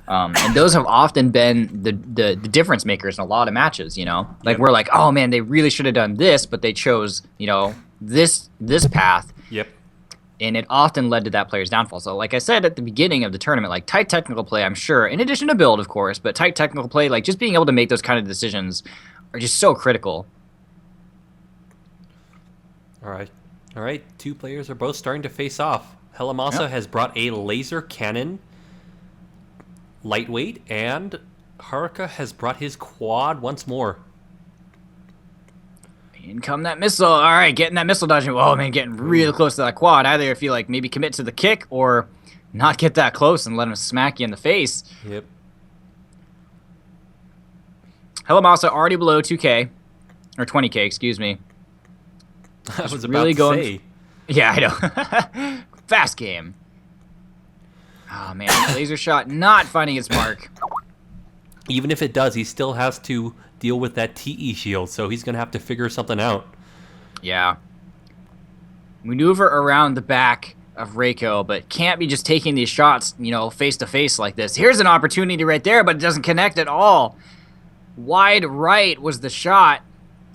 And those have often been the difference makers in a lot of matches, you know? Like, we're like, oh, man, they really should have done this, but they chose, you know, this path. Yep. And it often led to that player's downfall. So, like I said at the beginning of the tournament, like, tight technical play, I'm sure, in addition to build, of course, but tight technical play, like, just being able to make those kind of decisions are just so critical. All right. Two players are both starting to face off. Helamasa has brought a laser cannon lightweight, and Haruka has brought his quad once more. In come that missile. All right, getting that missile dodging. Oh, man, getting real close to that quad. Either if you, like, maybe commit to the kick or not get that close and let him smack you in the face. Yep. Helamasa already below 2K. Or 20K, excuse me. I was about to say. Yeah, I know. Fast game. Oh, man. Laser shot not finding its mark. Even if it does, he still has to deal with that TE shield, so he's going to have to figure something out. Yeah. Maneuver around the back of Reiko, but can't be just taking these shots, you know, face-to-face like this. Here's an opportunity right there, but it doesn't connect at all. Wide right was the shot,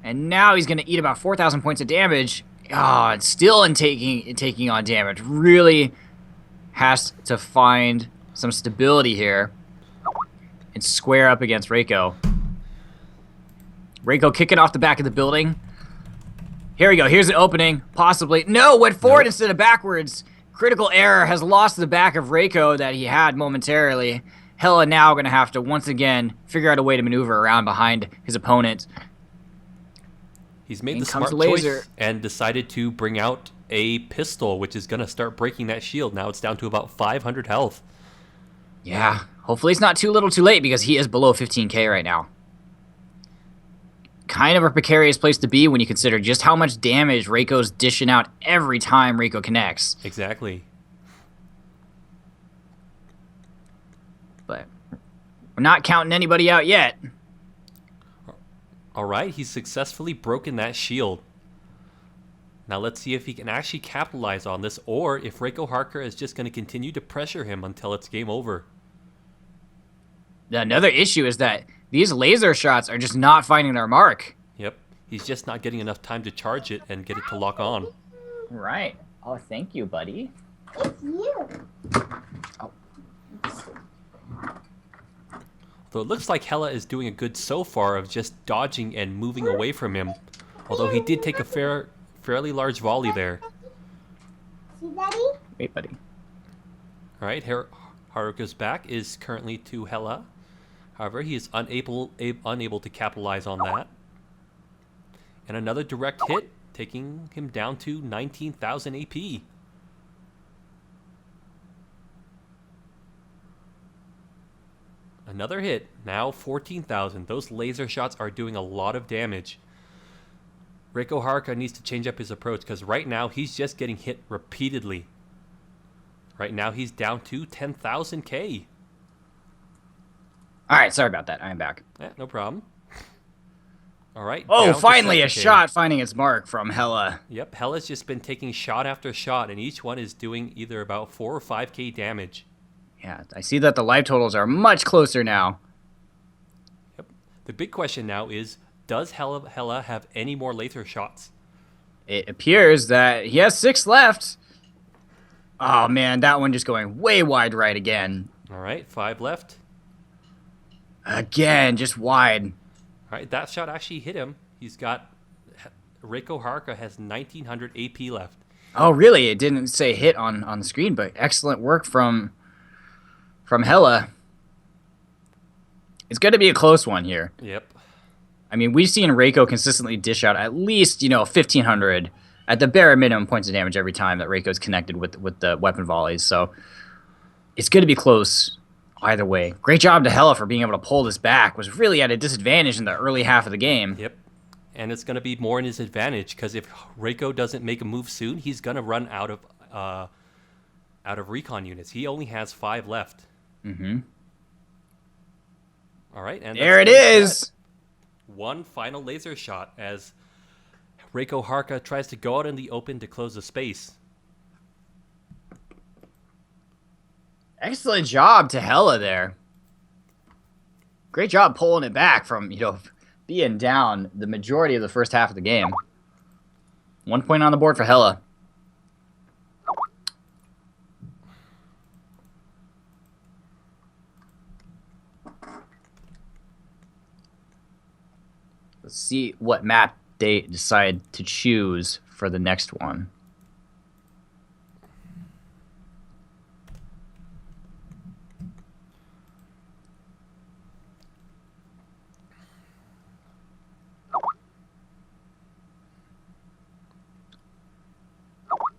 and now he's going to eat about 4,000 points of damage. Oh, and still in taking on damage. Really has to find some stability here and square up against Reiko. Reiko kicking off the back of the building. Here we go. Here's an opening. Possibly. No, went forward instead of backwards. Critical error has lost the back of Reiko that he had momentarily. Hela now going to have to, once again, figure out a way to maneuver around behind his opponent. He's made the smart choice and decided to bring out a pistol, which is going to start breaking that shield. Now it's down to about 500 health. Yeah. Hopefully it's not too little too late because he is below 15K right now. Kind of a precarious place to be when you consider just how much damage Reiko's dishing out every time Reiko connects. Exactly. But we're not counting anybody out yet. All right, he's successfully broken that shield. Now let's see if he can actually capitalize on this, or if Reiko Haruka is just going to continue to pressure him until it's game over. Another issue is that these laser shots are just not finding their mark. Yep, he's just not getting enough time to charge it and get it to lock on. Right. Oh, thank you, buddy. It's you. Oh. Though it looks like Hela is doing a good so far of just dodging and moving away from him. Although he did take a fairly large volley there. See, Daddy? Wait, buddy. Alright, Haruka's back is currently to Hela. However, he is unable to capitalize on that. And another direct hit, taking him down to 19,000 AP. Another hit, now 14,000. Those laser shots are doing a lot of damage. Reiko Haruka needs to change up his approach because right now he's just getting hit repeatedly. Right now he's down to 10,000 K. All right, sorry about that. I'm back. Yeah, no problem. All right. Oh, finally a shot finding its mark from Hela. Yep, Hela's just been taking shot after shot, and each one is doing either about 4 or 5K damage. Yeah, I see that the life totals are much closer now. Yep. The big question now is, does Hela have any more laser shots? It appears that he has 6 left. Oh, man, that one just going way wide right again. All right, 5 left. Again, just wide. All right, that shot actually hit him. He's got... Reiko Haruka has 1,900 AP left. Oh, really? It didn't say hit on the screen, but excellent work from Hela. It's going to be a close one here. Yep. I mean, we've seen Reiko consistently dish out at least, 1,500 at the bare minimum points of damage every time that Reiko's connected with the weapon volleys. So it's going to be close either way. Great job to Hela for being able to pull this back. Was really at a disadvantage in the early half of the game. Yep. And it's going to be more in his advantage because if Reiko doesn't make a move soon, he's going to run out of recon units. He only has 5 left. Mm-hmm. All right, and there it is. One final laser shot as Reiko Haruka tries to go out in the open to close the space. Excellent job to Hela there. Great job pulling it back from, being down the majority of the first half of the game. 1 point on the board for Hela. Let's see what map they decide to choose for the next one.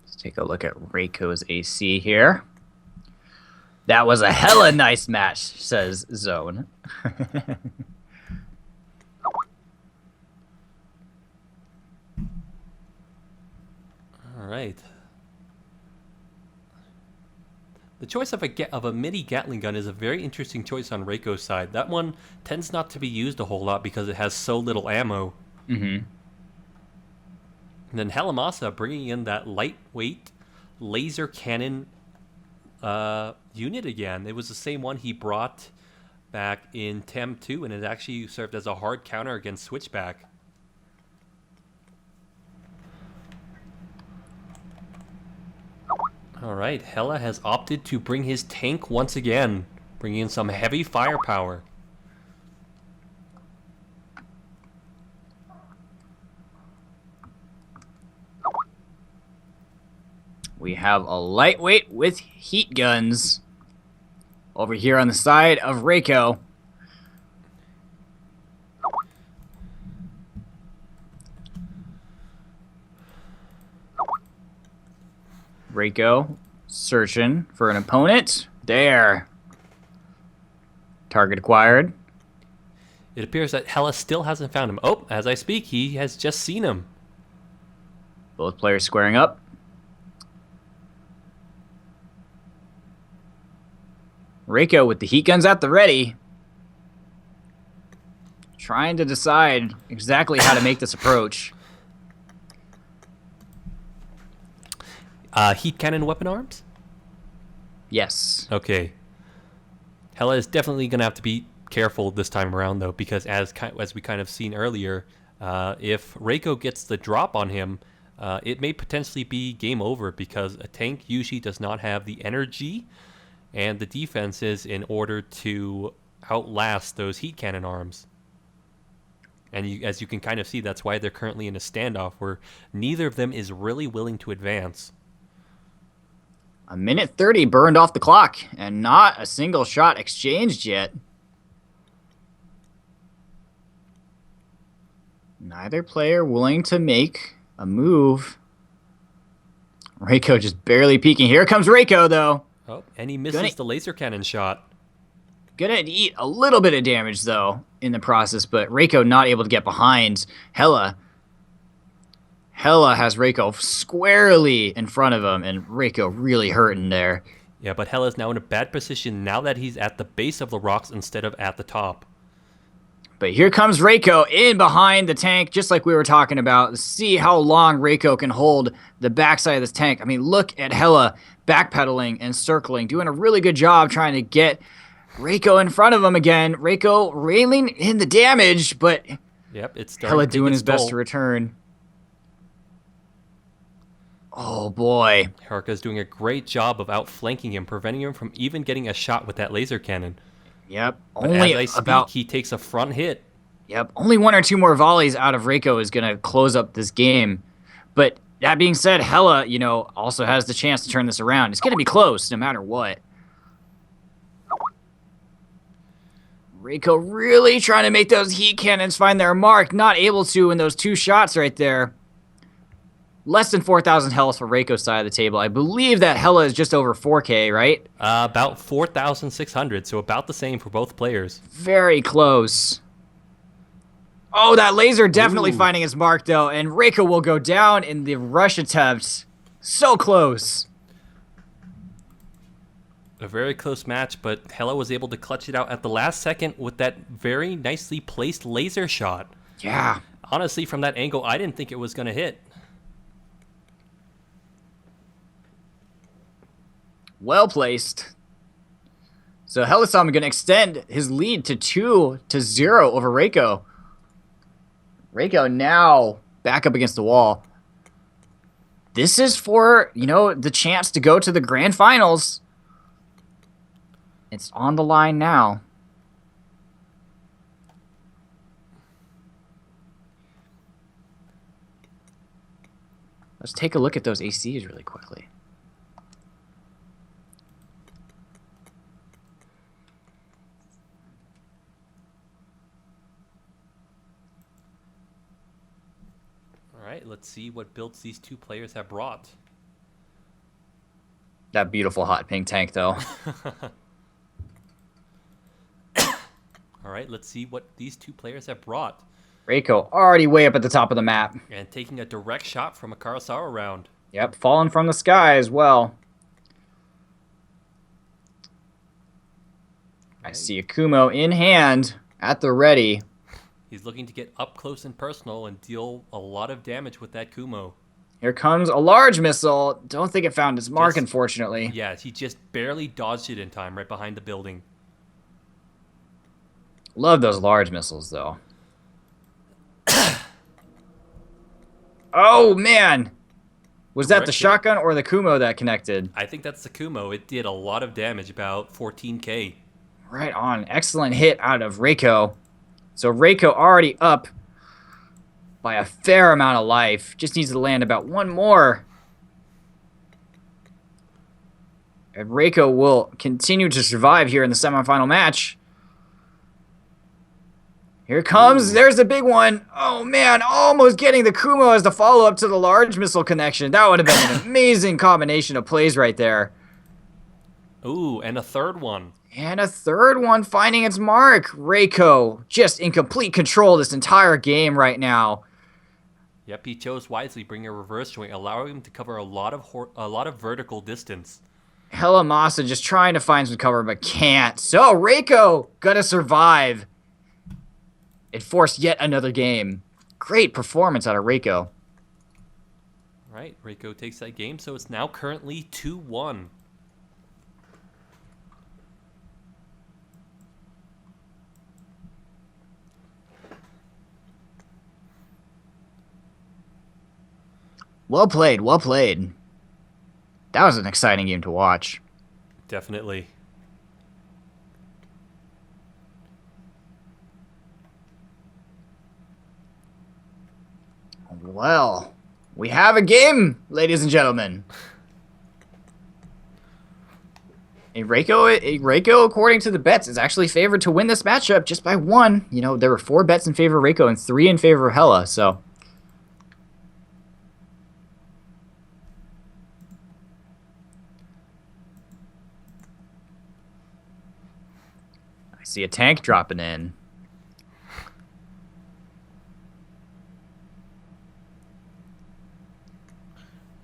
Let's take a look at Reiko's AC here. That was a hella nice match, says Zone. All right. The choice of a mini Gatling gun is a very interesting choice on Reiko's side. That one tends not to be used a whole lot because it has so little ammo. Mm-hmm. And then Helamasa bringing in that lightweight laser cannon unit again. It was the same one he brought back in TEM 2, and it actually served as a hard counter against Switchback. All right, Hela has opted to bring his tank once again, bringing in some heavy firepower. We have a lightweight with heat guns over here on the side of Reiko. Reiko searching for an opponent. There. Target acquired. It appears that Hela still hasn't found him. Oh, as I speak, he has just seen him. Both players squaring up. Reiko with the heat guns at the ready. Trying to decide exactly how to make this approach. Heat cannon weapon arms? Yes. Okay. Hela is definitely going to have to be careful this time around, though, because as we kind of seen earlier, if Reiko gets the drop on him, it may potentially be game over because a tank usually does not have the energy and the defenses in order to outlast those heat cannon arms. And as you can kind of see, that's why they're currently in a standoff where neither of them is really willing to advance. A minute 30 burned off the clock, and not a single shot exchanged yet. Neither player willing to make a move. Reiko just barely peeking. Here comes Reiko, though. Oh, and he misses the laser cannon shot. Gonna eat a little bit of damage, though, in the process, but Reiko not able to get behind Hela. Hela has Reiko squarely in front of him, and Reiko really hurting there. Yeah, but Hela's now in a bad position now that he's at the base of the rocks instead of at the top. But here comes Reiko in behind the tank, just like we were talking about. See how long Reiko can hold the backside of this tank. I mean, look at Hela backpedaling and circling, doing a really good job trying to get Reiko in front of him again. Reiko railing in the damage, but yep, it's Hela doing his best to return. Oh, boy. Haruka's doing a great job of outflanking him, preventing him from even getting a shot with that laser cannon. Yep. But only as I speak, he takes a front hit. Yep. Only one or two more volleys out of Reiko is going to close up this game. But that being said, Hela, also has the chance to turn this around. It's going to be close no matter what. Reiko really trying to make those heat cannons find their mark. Not able to in those two shots right there. Less than 4,000 health for Reiko's side of the table. I believe that Hela is just over 4K, right? About 4,600, so about the same for both players. Very close. Oh, that laser definitely finding its mark, though, and Reiko will go down in the rush attempt. So close. A very close match, but Hela was able to clutch it out at the last second with that very nicely placed laser shot. Yeah. Honestly, from that angle, I didn't think it was going to hit. Well placed. So Helasama going to extend his lead to 2-0 over Reiko. Reiko now back up against the wall. This is for, the chance to go to the grand finals. It's on the line now. Let's take a look at those ACs really quickly. All right, let's see what builds these two players have brought. That beautiful hot pink tank, though. All right, let's see what these two players have brought. Reiko already way up at the top of the map. And taking a direct shot from a Kurosawa round. Yep, falling from the sky as well. I see Akumo in hand, at the ready. He's looking to get up close and personal and deal a lot of damage with that Kumo. Here comes a large missile. Don't think it found its mark, unfortunately. Yeah, he just barely dodged it in time right behind the building. Love those large missiles, though. Oh, man. Was that the shotgun or the Kumo that connected? I think that's the Kumo. It did a lot of damage, about 14k. Right on. Excellent hit out of Reiko. So Reiko already up by a fair amount of life. Just needs to land about one more. And Reiko will continue to survive here in the semifinal match. Here it comes. Ooh. There's the big one. Oh, man. Almost getting the Kumo as the follow-up to the large missile connection. That would have been an amazing combination of plays right there. Ooh, and a third one. And a third one finding its mark. Reiko just in complete control this entire game right now. Yep, he chose wisely, bring a reverse joint, allowing him to cover a lot of vertical distance. Helamasa just trying to find some cover, but can't. So Reiko gonna survive. It forced yet another game. Great performance out of Reiko. All right, Reiko takes that game, so it's now currently 2-1. Well played, well played. That was an exciting game to watch. Definitely. Well, we have a game, ladies and gentlemen. Reiko, according to the bets, is actually favored to win this matchup just by 1. There were 4 bets in favor of Reiko and 3 in favor of Hela, so... I see a tank dropping in.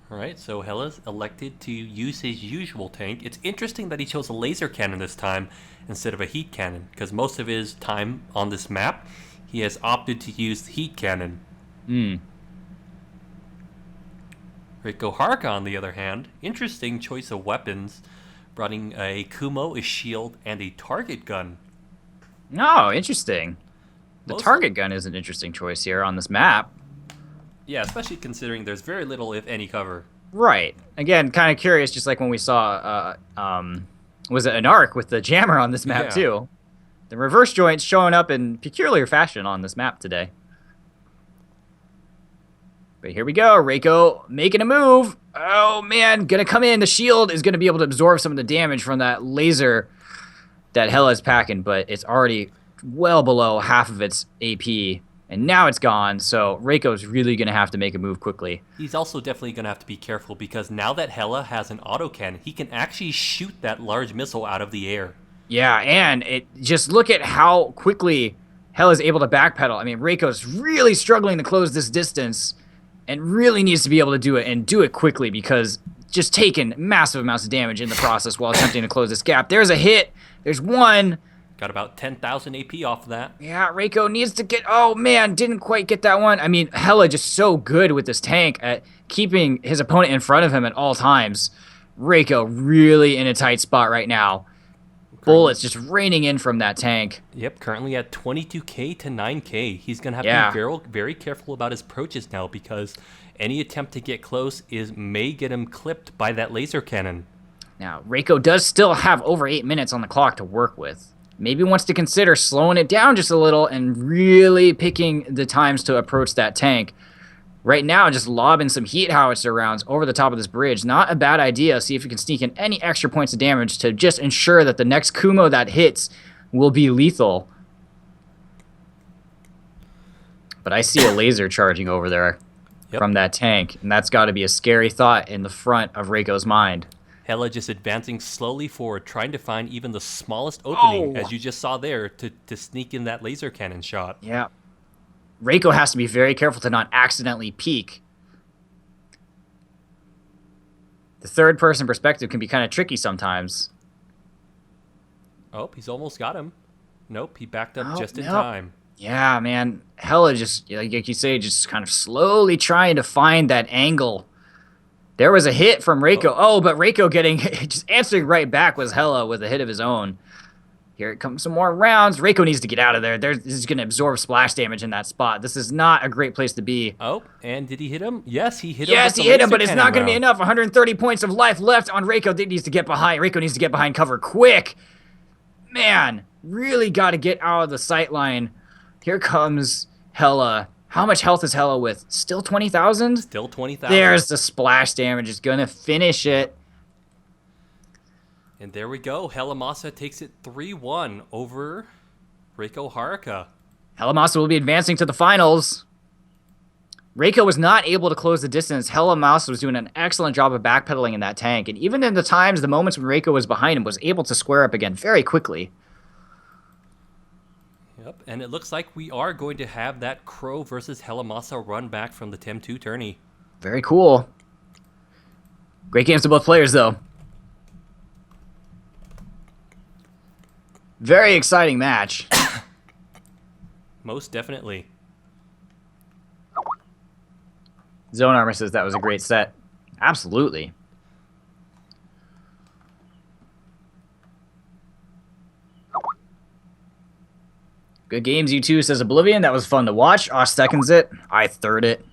Alright, so Hela's elected to use his usual tank. It's interesting that he chose a laser cannon this time instead of a heat cannon, because most of his time on this map, he has opted to use the heat cannon. Reiko Haruka, on the other hand, interesting choice of weapons, bringing a Kumo, a shield, and a target gun. Oh, interesting. The target gun is an interesting choice here on this map. Yeah, especially considering there's very little, if any, cover. Right. Again, kind of curious, just like when we saw, was it an arc with the jammer on this map, too? The reverse joint's showing up in peculiar fashion on this map today. But here we go. Reiko making a move. Oh, man. Gonna come in. The shield is gonna be able to absorb some of the damage from that laser that Hela is packing, but it's already well below half of its AP. And now it's gone, so Reiko's really going to have to make a move quickly. He's also definitely going to have to be careful, because now that Hela has an autocannon, he can actually shoot that large missile out of the air. Yeah, and just look at how quickly Hela's able to backpedal. I mean, Reiko's really struggling to close this distance and really needs to be able to do it, and do it quickly, because just taking massive amounts of damage in the process while attempting to close this gap. There's a hit. There's one. Got about 10,000 AP off of that. Yeah, Reiko needs to get... Oh, man, didn't quite get that one. I mean, Hela just so good with this tank at keeping his opponent in front of him at all times. Reiko really in a tight spot right now. bullets just raining in from that tank. Yep, currently at 22k to 9k. He's going to have Yeah. to be very, very careful about his approaches now because any attempt to get close may get him clipped by that laser cannon. Now, Reiko does still have over 8 minutes on the clock to work with. Maybe wants to consider slowing it down just a little and really picking the times to approach that tank. Right now, just lobbing some heat howitzer rounds over the top of this bridge. Not a bad idea. See if you can sneak in any extra points of damage to just ensure that the next Kumo that hits will be lethal. But I see a laser charging over there from that tank, and that's got to be a scary thought in the front of Reiko's mind. Hela just advancing slowly forward, trying to find even the smallest opening, as you just saw there, to sneak in that laser cannon shot. Yeah. Reiko has to be very careful to not accidentally peek. The third-person perspective can be kind of tricky sometimes. Oh, he's almost got him. Nope, he backed up just in nope. time. Yeah, man. Hela just, like you say, just kind of slowly trying to find that angle. There was a hit from Reiko. Oh, but Reiko getting, just answering right back was Hela with a hit of his own. Here it comes some more rounds. Reiko needs to get out of there. This is going to absorb splash damage in that spot. This is not a great place to be. Oh, and did he hit him? Yes, he hit him. Yes, he hit him, but it's not going to be enough. 130 points of life left on Reiko. That needs to get behind. Reiko needs to get behind cover quick. Man, really got to get out of the sight line. Here comes Hela. How much health is Hela with? Still 20,000? Still 20,000. There's the splash damage. It's going to finish it. And there we go. Helamasa takes it 3-1 over Reiko Haruka. Helamasa will be advancing to the finals. Reiko was not able to close the distance. Helamasa was doing an excellent job of backpedaling in that tank. And even in the moments when Reiko was behind him, was able to square up again very quickly. Yep, and it looks like we are going to have that Crow versus Helamasa run back from the Tem 2 tourney. Very cool. Great games to both players, though. Very exciting match. Most definitely. Zone Armor says that was a great set. Absolutely. Good games, you two, says Oblivion. That was fun to watch. Osh seconds it. I third it.